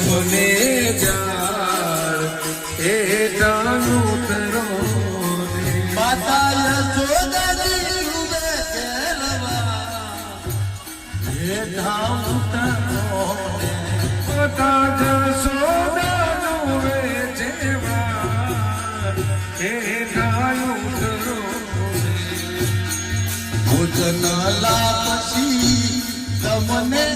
મને જાર એ જાનું તરો માતા યશોદાજી રૂબે કેલવા એ ધામ તરો માતા યશોદાનું વે જેવા એ જાનું તરો ભોજન લાપસી તમને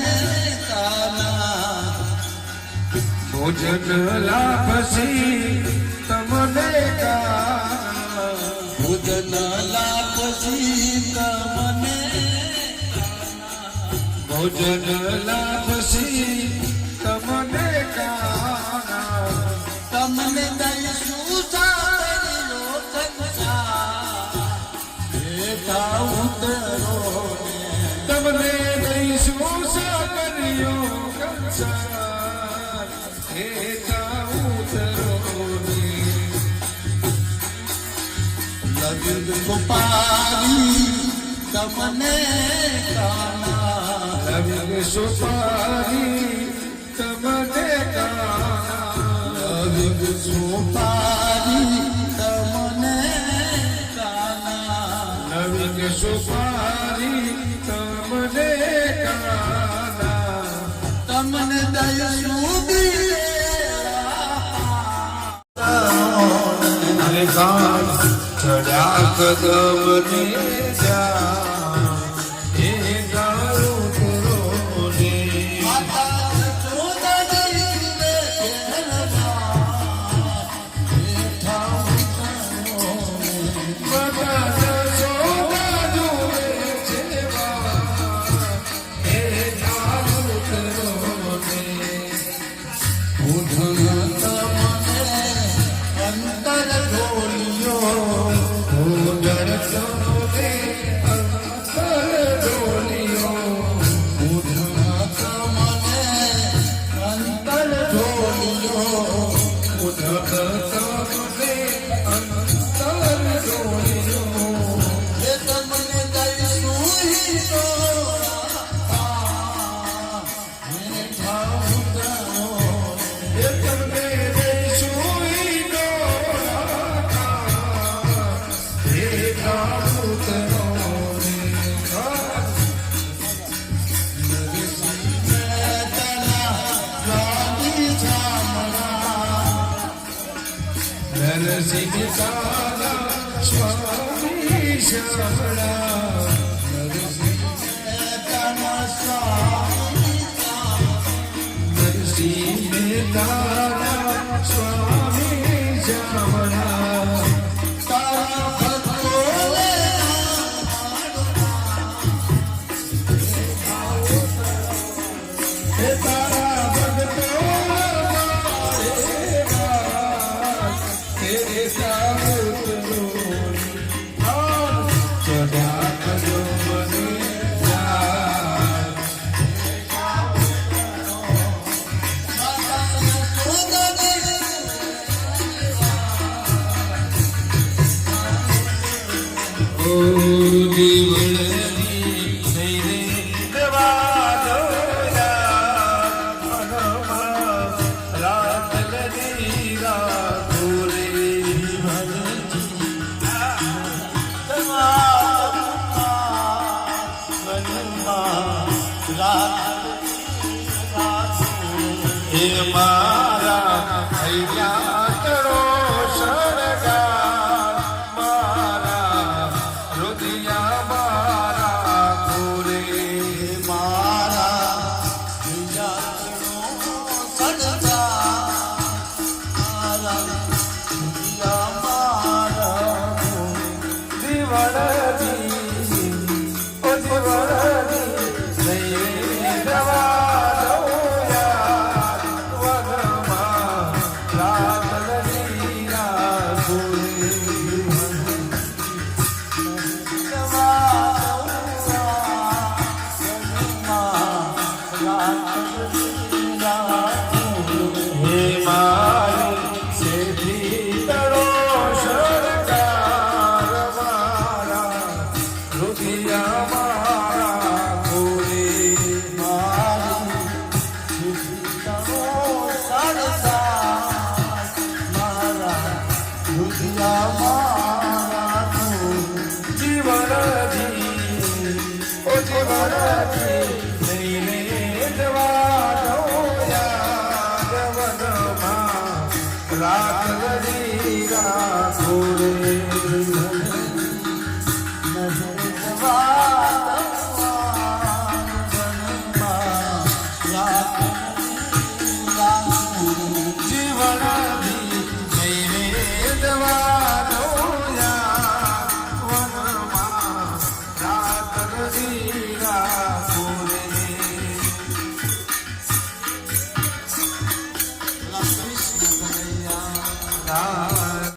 ભોજન લાપસી તમને ભોજન લાપસી તમને ભોજન લાપસી તમને તમને દઈશું સારો સંસાર બેઠા ઉતરો તમને દઈશું સાકર્યો કંસાર હે ઉતરો લગન સુપારી તમને કાના લગન સુપારી તમને લગન સુપારી તમને કાના લગન સુપારી તમને તમને દઈશું ચડ્યા કદમ ને જા એ ગાળું કરો ને નરસિંહ તારા સ્વામી શામળા નરસિંહ તારા સ્વામી શામળા તારા ભક્તો હે તારા ભક્તો હે મા